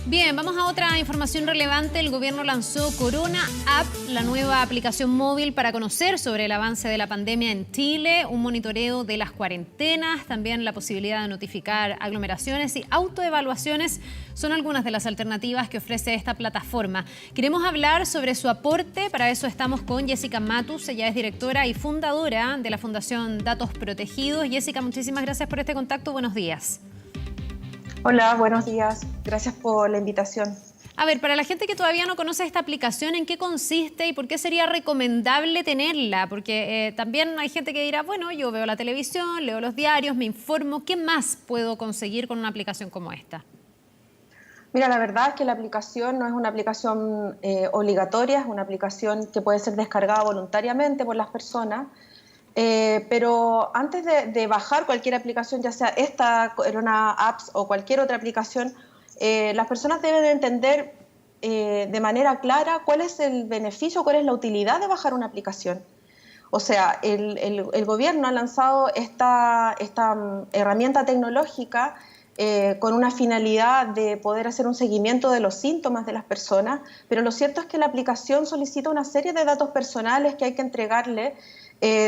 Bien, vamos a otra información relevante. El gobierno lanzó Corona App, la nueva aplicación móvil para conocer sobre el avance de la pandemia en Chile, un monitoreo de las cuarentenas, también la posibilidad de notificar aglomeraciones y autoevaluaciones son algunas de las alternativas que ofrece esta plataforma. Queremos hablar sobre su aporte, para eso estamos con Jessica Matus, ella es directora y fundadora de la Fundación Datos Protegidos. Jessica, muchísimas gracias por este contacto, buenos días. Hola, buenos días. Gracias por la invitación. A ver, para la gente que todavía no conoce esta aplicación, ¿en qué consiste y por qué sería recomendable tenerla? Porque también hay gente que dirá, bueno, yo veo la televisión, leo los diarios, me informo. ¿Qué más puedo conseguir con una aplicación como esta? Mira, la verdad es que la aplicación no es una aplicación obligatoria, es una aplicación que puede ser descargada voluntariamente por las personas. Pero antes de bajar cualquier aplicación, ya sea esta Corona Apps o cualquier otra aplicación, las personas deben entender de manera clara cuál es el beneficio, cuál es la utilidad de bajar una aplicación. O sea, el gobierno ha lanzado esta herramienta tecnológica con una finalidad de poder hacer un seguimiento de los síntomas de las personas, pero lo cierto es que la aplicación solicita una serie de datos personales que hay que entregarle,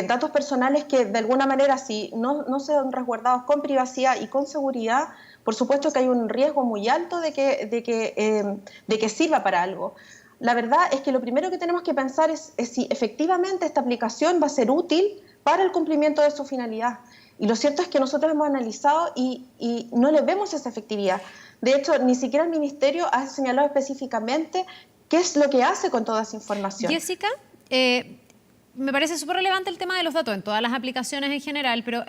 datos personales que de alguna manera, si no sean resguardados con privacidad y con seguridad, por supuesto que hay un riesgo muy alto de que sirva para algo. La verdad es que lo primero que tenemos que pensar es si efectivamente esta aplicación va a ser útil para el cumplimiento de su finalidad. Y lo cierto es que nosotros hemos analizado y no le vemos esa efectividad. De hecho, ni siquiera el Ministerio ha señalado específicamente qué es lo que hace con toda esa información. Jessica, me parece súper relevante el tema de los datos en todas las aplicaciones en general, pero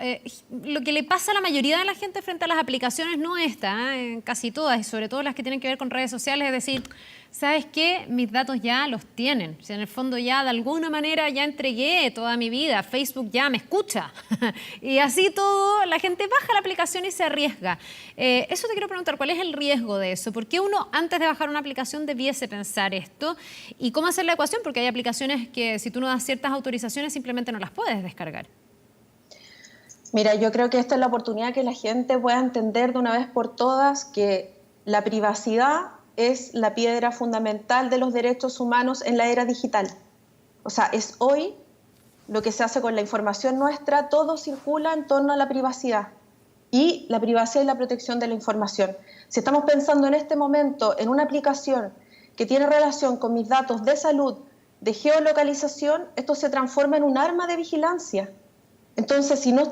lo que le pasa a la mayoría de la gente frente a las aplicaciones no está, en casi todas, y sobre todo las que tienen que ver con redes sociales, es decir, ¿sabes qué? Mis datos ya los tienen. O sea, en el fondo ya de alguna manera ya entregué toda mi vida, Facebook ya me escucha. Y así todo, la gente baja la aplicación y se arriesga. Eso te quiero preguntar, ¿cuál es el riesgo de eso? ¿Por qué uno antes de bajar una aplicación debiese pensar esto? ¿Y cómo hacer la ecuación? Porque hay aplicaciones que si tú no das ciertas autorizaciones simplemente no las puedes descargar. Mira, yo creo que esta es la oportunidad que la gente pueda entender de una vez por todas que la privacidad es la piedra fundamental de los derechos humanos en la era digital. O sea, es hoy lo que se hace con la información nuestra, todo circula en torno a la privacidad y la privacidad y la protección de la información. Si estamos pensando en este momento en una aplicación que tiene relación con mis datos de salud, de geolocalización, esto se transforma en un arma de vigilancia. Entonces, si no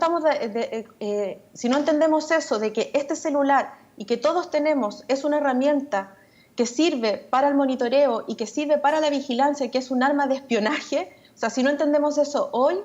entendemos eso de que este celular y que todos tenemos es una herramienta que sirve para el monitoreo y que sirve para la vigilancia, que es un arma de espionaje, o sea, si no entendemos eso hoy,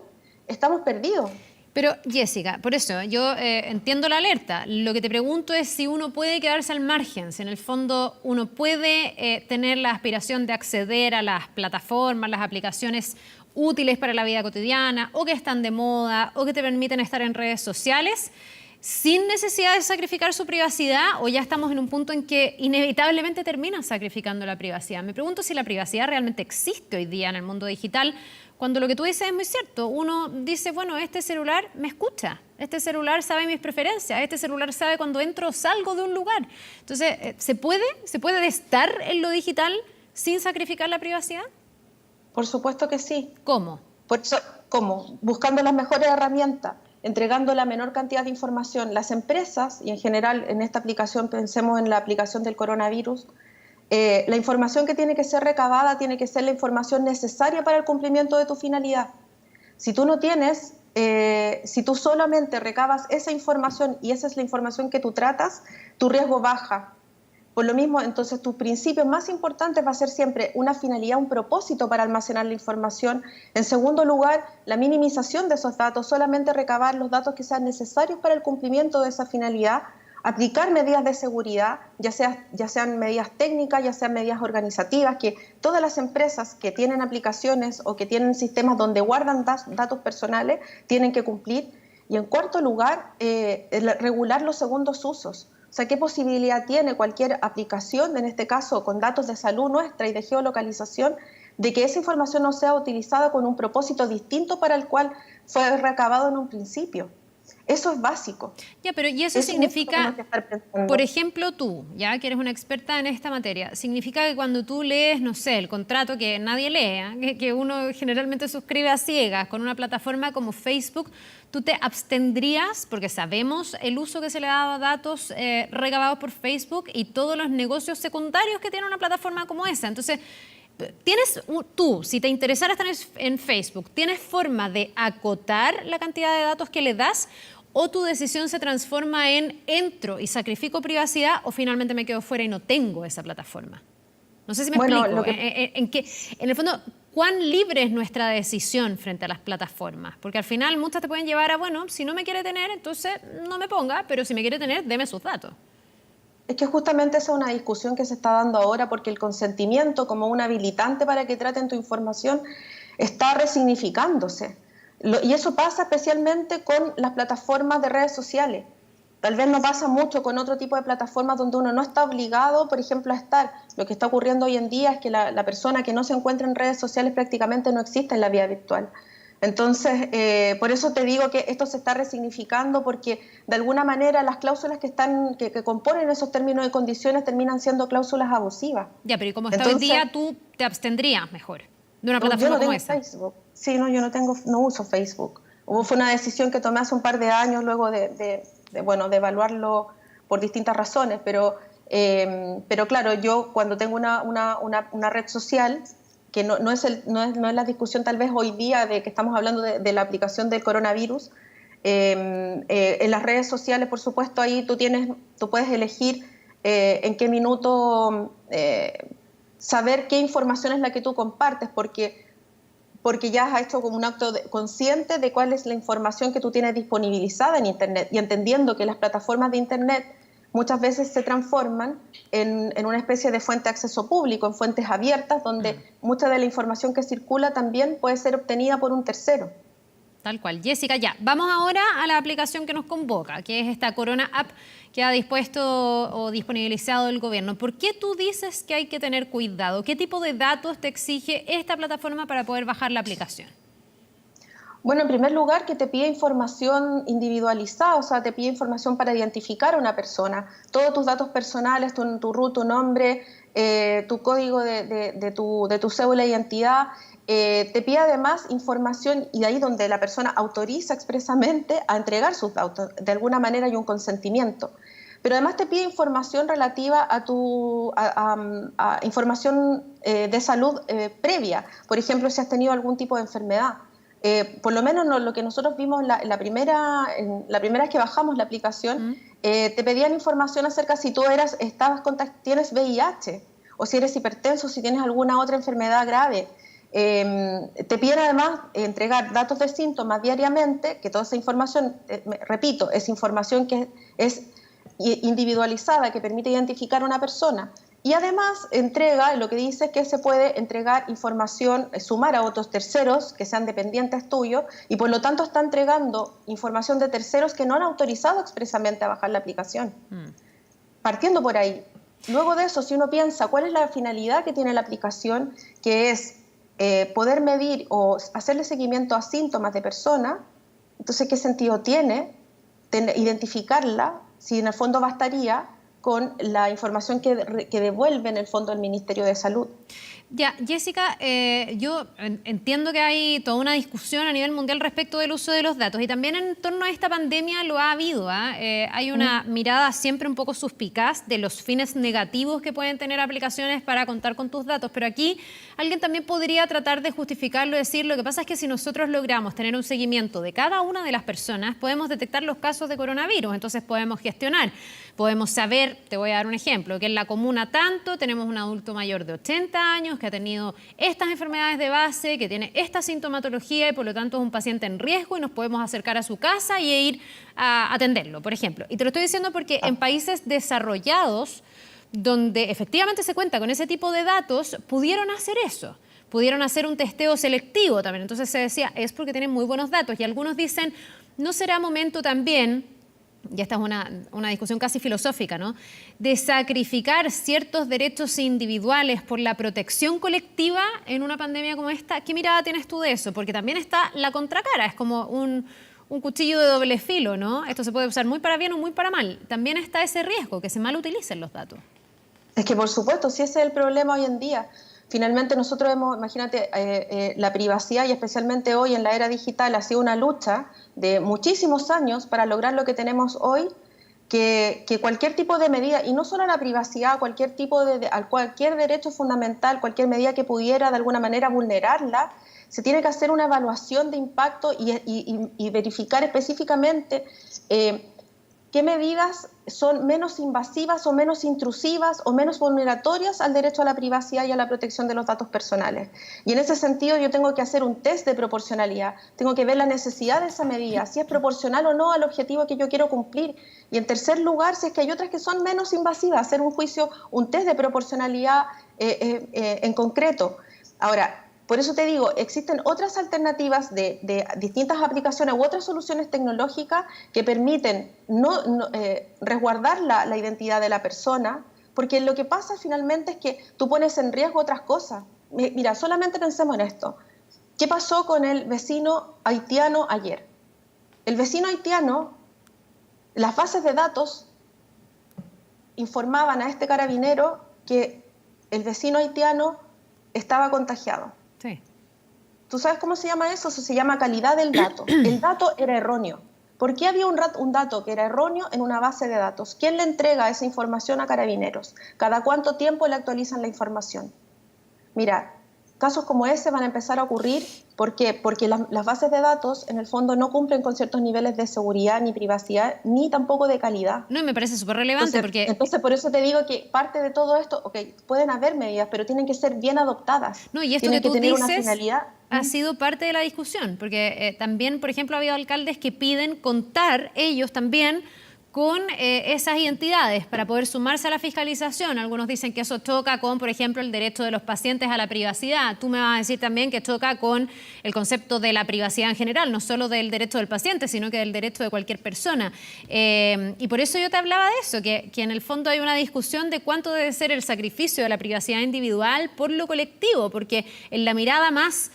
estamos perdidos. Pero, Jessica, por eso yo entiendo la alerta. Lo que te pregunto es si uno puede quedarse al margen, si en el fondo uno puede tener la aspiración de acceder a las plataformas, las aplicaciones útiles para la vida cotidiana, o que están de moda, o que te permiten estar en redes sociales, sin necesidad de sacrificar su privacidad, o ya estamos en un punto en que inevitablemente terminan sacrificando la privacidad. Me pregunto si la privacidad realmente existe hoy día en el mundo digital, cuando lo que tú dices es muy cierto. Uno dice, bueno, este celular me escucha, este celular sabe mis preferencias, este celular sabe cuando entro o salgo de un lugar. Entonces, ¿se puede estar en lo digital sin sacrificar la privacidad? Por supuesto que sí. ¿Cómo? Por eso, ¿cómo? Buscando las mejores herramientas, entregando la menor cantidad de información. Las empresas, y en general en esta aplicación, pensemos en la aplicación del coronavirus, la información que tiene que ser recabada tiene que ser la información necesaria para el cumplimiento de tu finalidad. Si tú no tienes, si tú solamente recabas esa información y esa es la información que tú tratas, tu riesgo baja. Por lo mismo, entonces, tus principios más importantes va a ser siempre una finalidad, un propósito para almacenar la información. En segundo lugar, la minimización de esos datos, solamente recabar los datos que sean necesarios para el cumplimiento de esa finalidad, aplicar medidas de seguridad, ya sean medidas técnicas, ya sean medidas organizativas, que todas las empresas que tienen aplicaciones o que tienen sistemas donde guardan datos personales tienen que cumplir. Y en cuarto lugar, regular los segundos usos. O sea, ¿qué posibilidad tiene cualquier aplicación, en este caso con datos de salud nuestra y de geolocalización, de que esa información no sea utilizada con un propósito distinto para el cual fue recabado en un principio? Eso es básico. Ya, pero y eso Eso es lo que significa, tenemos que estar pensando. por ejemplo, tú, ya que eres una experta en esta materia, significa que cuando tú lees, no sé, el contrato que nadie lee, que uno generalmente suscribe a ciegas con una plataforma como Facebook, tú te abstendrías, porque sabemos el uso que se le ha dado a datos recabados por Facebook y todos los negocios secundarios que tiene una plataforma como esa. Entonces, tú, si te interesara estar en Facebook, ¿tienes forma de acotar la cantidad de datos que le das? ¿O tu decisión se transforma en entro y sacrifico privacidad o finalmente me quedo fuera y no tengo esa plataforma? No sé si me explico. En el fondo, ¿cuán libre es nuestra decisión frente a las plataformas? Porque al final muchas te pueden llevar a, bueno, si no me quiere tener, entonces no me ponga, pero si me quiere tener, deme sus datos. Es que justamente esa es una discusión que se está dando ahora porque el consentimiento como un habilitante para que traten tu información está resignificándose. Y eso pasa especialmente con las plataformas de redes sociales. Tal vez no pasa mucho con otro tipo de plataformas donde uno no está obligado, por ejemplo, a estar. Lo que está ocurriendo hoy en día es que la persona que no se encuentra en redes sociales prácticamente no existe en la vida virtual. Entonces, por eso te digo que esto se está resignificando porque de alguna manera las cláusulas que componen esos términos y condiciones terminan siendo cláusulas abusivas. Ya, pero ¿y como está hoy día, tú te abstendrías mejor de una plataforma como esa? Facebook. Sí, no, yo no uso Facebook. Fue una decisión que tomé hace un par de años luego de evaluarlo por distintas razones, pero claro, yo cuando tengo una red social, que no es la discusión tal vez hoy día de que estamos hablando de la aplicación del coronavirus, en las redes sociales, por supuesto, ahí tú puedes elegir en qué minuto saber qué información es la que tú compartes, porque ya has hecho como un acto consciente de cuál es la información que tú tienes disponibilizada en Internet y entendiendo que las plataformas de Internet muchas veces se transforman en una especie de fuente de acceso público, en fuentes abiertas, donde mucha de la información que circula también puede ser obtenida por un tercero. Tal cual. Jessica, ya. Vamos ahora a la aplicación que nos convoca, que es esta Corona App que ha dispuesto o disponibilizado el gobierno. ¿Por qué tú dices que hay que tener cuidado? ¿Qué tipo de datos te exige esta plataforma para poder bajar la aplicación? Bueno, en primer lugar, que te pide información individualizada, o sea, te pide información para identificar a una persona. Todos tus datos personales, tu RUT, tu nombre, tu código de tu cédula de identidad. Te pide además información, y de ahí donde la persona autoriza expresamente a entregar sus datos. De alguna manera hay un consentimiento. Pero además te pide información relativa a información de salud previa. Por ejemplo, si has tenido algún tipo de enfermedad. Por lo menos lo que nosotros vimos la primera vez que bajamos la aplicación, te pedían información acerca si tú tienes VIH, o si eres hipertenso, si tienes alguna otra enfermedad grave. Te piden además entregar datos de síntomas diariamente, que toda esa información, repito, es información que es individualizada, que permite identificar a una persona. Y además entrega, lo que dice es que se puede entregar información, sumar a otros terceros que sean dependientes tuyos, y por lo tanto está entregando información de terceros que no han autorizado expresamente a bajar la aplicación. Partiendo por ahí. Luego de eso, si uno piensa cuál es la finalidad que tiene la aplicación, que es poder medir o hacerle seguimiento a síntomas de personas, entonces, ¿qué sentido tiene identificarla si en el fondo bastaría con la información que devuelve en el fondo el Ministerio de Salud? Ya, Jessica, yo entiendo que hay toda una discusión a nivel mundial respecto del uso de los datos y también en torno a esta pandemia lo ha habido. Hay una mirada siempre un poco suspicaz de los fines negativos que pueden tener aplicaciones para contar con tus datos, pero aquí alguien también podría tratar de justificarlo y decir, lo que pasa es que si nosotros logramos tener un seguimiento de cada una de las personas, podemos detectar los casos de coronavirus, entonces podemos gestionar, podemos saber, te voy a dar un ejemplo, que en la comuna tanto tenemos un adulto mayor de 80 años que ha tenido estas enfermedades de base, que tiene esta sintomatología y por lo tanto es un paciente en riesgo y nos podemos acercar a su casa y ir a atenderlo, por ejemplo. Y te lo estoy diciendo porque en países desarrollados, donde efectivamente se cuenta con ese tipo de datos, pudieron hacer eso. Pudieron hacer un testeo selectivo también. Entonces se decía, es porque tienen muy buenos datos. Y algunos dicen, ¿no será momento también, y esta es una discusión casi filosófica, ¿no?, de sacrificar ciertos derechos individuales por la protección colectiva en una pandemia como esta? ¿Qué mirada tienes tú de eso? Porque también está la contracara, es como un cuchillo de doble filo, ¿no? Esto se puede usar muy para bien o muy para mal. También está ese riesgo, que se mal utilicen los datos. Es que por supuesto, si ese es el problema hoy en día. Finalmente nosotros hemos, imagínate, la privacidad y especialmente hoy en la era digital ha sido una lucha de muchísimos años para lograr lo que tenemos hoy, que cualquier tipo de medida, y no solo la privacidad, cualquier derecho fundamental, cualquier medida que pudiera de alguna manera vulnerarla, se tiene que hacer una evaluación de impacto y verificar específicamente qué medidas son menos invasivas o menos intrusivas o menos vulneratorias al derecho a la privacidad y a la protección de los datos personales. Y en ese sentido yo tengo que hacer un test de proporcionalidad, tengo que ver la necesidad de esa medida, si es proporcional o no al objetivo que yo quiero cumplir. Y en tercer lugar, si es que hay otras que son menos invasivas, hacer un juicio, un test de proporcionalidad en concreto. Ahora, por eso te digo, existen otras alternativas de distintas aplicaciones u otras soluciones tecnológicas que permiten resguardar la identidad de la persona, porque lo que pasa finalmente es que tú pones en riesgo otras cosas. Mira, solamente pensemos en esto. ¿Qué pasó con el vecino haitiano ayer? El vecino haitiano, las bases de datos informaban a este carabinero que el vecino haitiano estaba contagiado. Sí. ¿Tú sabes cómo se llama eso? Eso se llama calidad del dato. El dato era erróneo. ¿Por qué había un dato que era erróneo en una base de datos? ¿Quién le entrega esa información a Carabineros? ¿Cada cuánto tiempo le actualizan la información? Mira, casos como ese van a empezar a ocurrir. ¿Por qué? Porque las bases de datos en el fondo no cumplen con ciertos niveles de seguridad, ni privacidad, ni tampoco de calidad. No, y me parece súper relevante Entonces, por eso te digo que parte de todo esto, pueden haber medidas, pero tienen que ser bien adoptadas. No, y esto tienen que tú tener dices una finalidad. ha sido parte de la discusión, porque también, por ejemplo, ha habido alcaldes que piden contar ellos también con esas identidades para poder sumarse a la fiscalización. Algunos dicen que eso choca con, por ejemplo, el derecho de los pacientes a la privacidad. Tú me vas a decir también que choca con el concepto de la privacidad en general, no solo del derecho del paciente, sino que del derecho de cualquier persona. Y por eso yo te hablaba de eso, que en el fondo hay una discusión de cuánto debe ser el sacrificio de la privacidad individual por lo colectivo, porque en la mirada más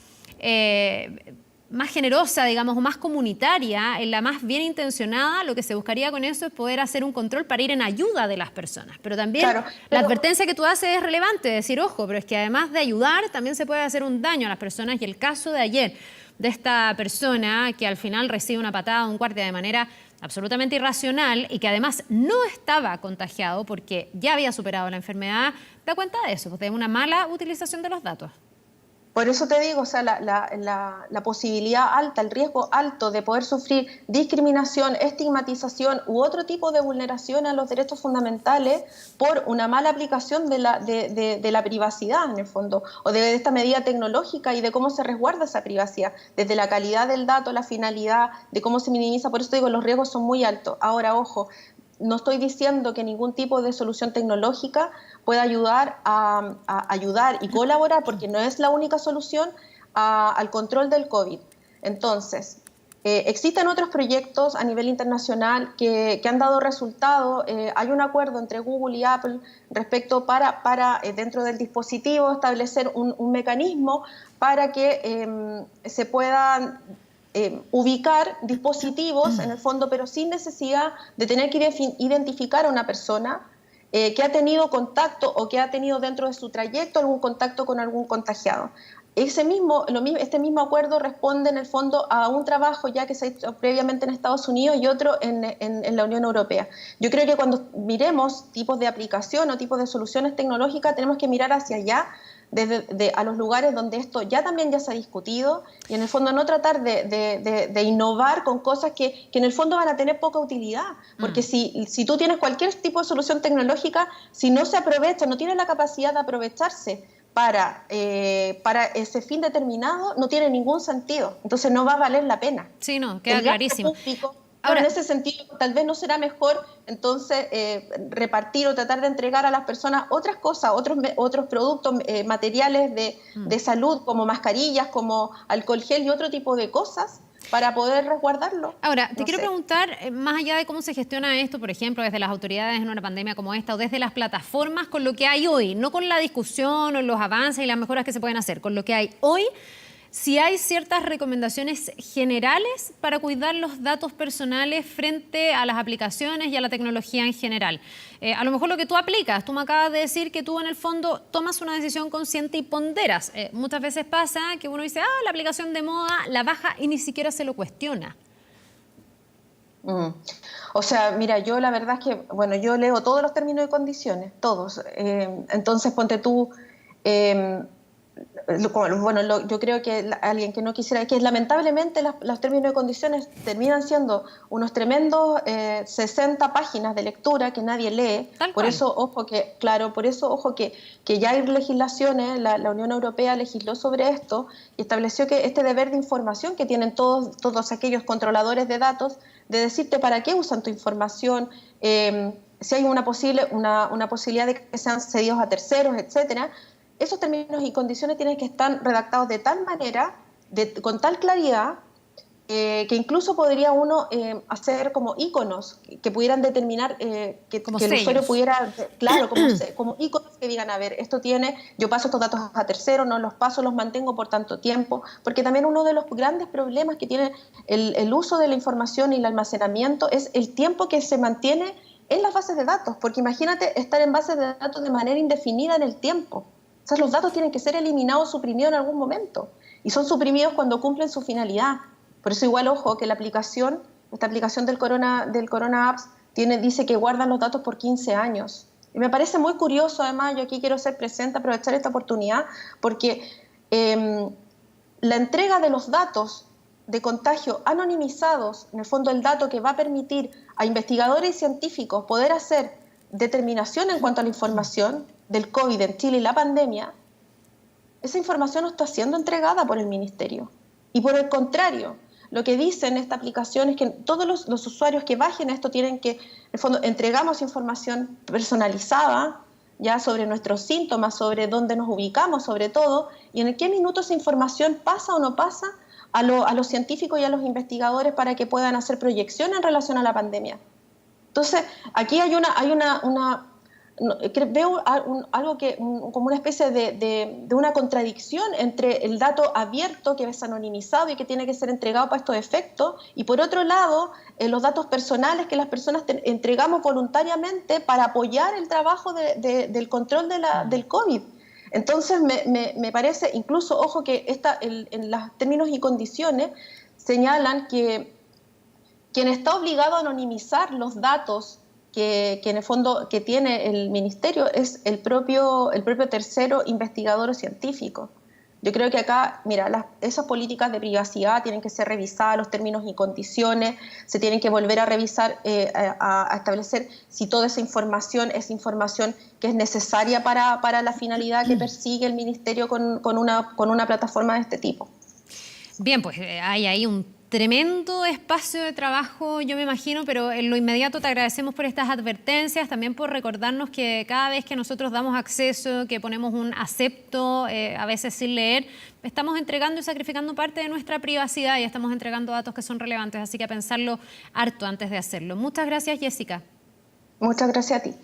generosa, digamos, o más comunitaria, en la más bien intencionada, lo que se buscaría con eso es poder hacer un control para ir en ayuda de las personas. Pero también la advertencia que tú haces es relevante, decir, ojo, pero es que además de ayudar, también se puede hacer un daño a las personas. Y el caso de ayer, de esta persona que al final recibe una patada de un guardia de manera absolutamente irracional y que además no estaba contagiado porque ya había superado la enfermedad, da cuenta de eso, de una mala utilización de los datos. Por eso te digo, o sea, la posibilidad alta, el riesgo alto de poder sufrir discriminación, estigmatización u otro tipo de vulneración a los derechos fundamentales por una mala aplicación de la privacidad, en el fondo, o de esta medida tecnológica y de cómo se resguarda esa privacidad, desde la calidad del dato, la finalidad, de cómo se minimiza. Por eso te digo, los riesgos son muy altos. Ahora, ojo, no estoy diciendo que ningún tipo de solución tecnológica pueda ayudar ayudar y colaborar, porque no es la única solución al control del COVID. Entonces, existen otros proyectos a nivel internacional que han dado resultado. Hay un acuerdo entre Google y Apple respecto para dentro del dispositivo establecer un mecanismo para que se puedan ubicar dispositivos en el fondo, pero sin necesidad de tener que identificar a una persona que ha tenido contacto o que ha tenido dentro de su trayecto algún contacto con algún contagiado. Este mismo acuerdo responde en el fondo a un trabajo ya que se ha hecho previamente en Estados Unidos y otro en la Unión Europea. Yo creo que cuando miremos tipos de aplicación o tipos de soluciones tecnológicas tenemos que mirar hacia allá, a los lugares donde esto ya se ha discutido y en el fondo no tratar de innovar con cosas que en el fondo van a tener poca utilidad, porque si tú tienes cualquier tipo de solución tecnológica, si no se aprovecha, no tiene la capacidad de aprovecharse para ese fin determinado, no tiene ningún sentido, entonces no va a valer la pena. Sí, no, queda clarísimo. Ahora, en ese sentido, tal vez no será mejor entonces repartir o tratar de entregar a las personas otras cosas, otros productos, materiales de salud, como mascarillas, como alcohol gel y otro tipo de cosas para poder resguardarlo. Ahora, te quiero preguntar, más allá de cómo se gestiona esto, por ejemplo, desde las autoridades en una pandemia como esta o desde las plataformas, con lo que hay hoy, no con la discusión o los avances y las mejoras que se pueden hacer, con lo que hay hoy, si hay ciertas recomendaciones generales para cuidar los datos personales frente a las aplicaciones y a la tecnología en general. A lo mejor lo que tú aplicas, tú me acabas de decir que tú en el fondo tomas una decisión consciente y ponderas. Muchas veces pasa que uno dice, la aplicación de moda, la baja y ni siquiera se lo cuestiona. O sea, mira, yo la verdad es que, bueno, yo leo todos los términos y condiciones, todos. Entonces, ponte tú, yo creo que alguien que no quisiera, que lamentablemente los términos y condiciones terminan siendo unos tremendos 60 páginas de lectura que nadie lee. Tal Por cual. eso, ojo que ya hay legislaciones, la Unión Europea legisló sobre esto y estableció que este deber de información que tienen todos aquellos controladores de datos, de decirte para qué usan tu información, si hay una posibilidad de que sean cedidos a terceros, etcétera. Esos términos y condiciones tienen que estar redactados de tal manera, con tal claridad, que incluso podría uno hacer como iconos que pudieran determinar que el usuario pudiera, claro, como iconos que digan, a ver, yo paso estos datos a terceros, no los paso, los mantengo por tanto tiempo, porque también uno de los grandes problemas que tiene el uso de la información y el almacenamiento es el tiempo que se mantiene en las bases de datos, porque imagínate estar en bases de datos de manera indefinida en el tiempo. O sea, los datos tienen que ser eliminados, suprimidos en algún momento. Y son suprimidos cuando cumplen su finalidad. Por eso igual, ojo, que esta aplicación del Corona Apps dice que guardan los datos por 15 años. Y me parece muy curioso, además, yo aquí quiero ser presente, aprovechar esta oportunidad, porque la entrega de los datos de contagio anonimizados, en el fondo el dato que va a permitir a investigadores y científicos poder hacer determinación en cuanto a la información del COVID en Chile y la pandemia, esa información no está siendo entregada por el Ministerio. Y por el contrario, lo que dice en esta aplicación es que todos los usuarios que bajen esto tienen que, en el fondo, entregamos información personalizada, ya sobre nuestros síntomas, sobre dónde nos ubicamos, sobre todo, y en qué minuto esa información pasa o no pasa a los científicos y a los investigadores para que puedan hacer proyecciones en relación a la pandemia. Entonces, aquí veo algo como una especie de una contradicción entre el dato abierto, que es anonimizado y que tiene que ser entregado para estos efectos, y por otro lado, los datos personales que las personas entregamos voluntariamente para apoyar el trabajo del control del COVID. Entonces, me parece, incluso, ojo, que en los términos y condiciones señalan que quien está obligado a anonimizar los datos que en el fondo que tiene el Ministerio es el propio tercero investigador o científico. Yo creo que acá, mira, esas políticas de privacidad tienen que ser revisadas, los términos y condiciones, se tienen que volver a revisar, a establecer si toda esa información es información que es necesaria para la finalidad que persigue el Ministerio con una plataforma de este tipo. Bien, pues hay ahí un tremendo espacio de trabajo, yo me imagino, pero en lo inmediato te agradecemos por estas advertencias, también por recordarnos que cada vez que nosotros damos acceso, que ponemos un acepto, a veces sin leer, estamos entregando y sacrificando parte de nuestra privacidad y estamos entregando datos que son relevantes, así que a pensarlo harto antes de hacerlo. Muchas gracias, Jessica. Muchas gracias a ti.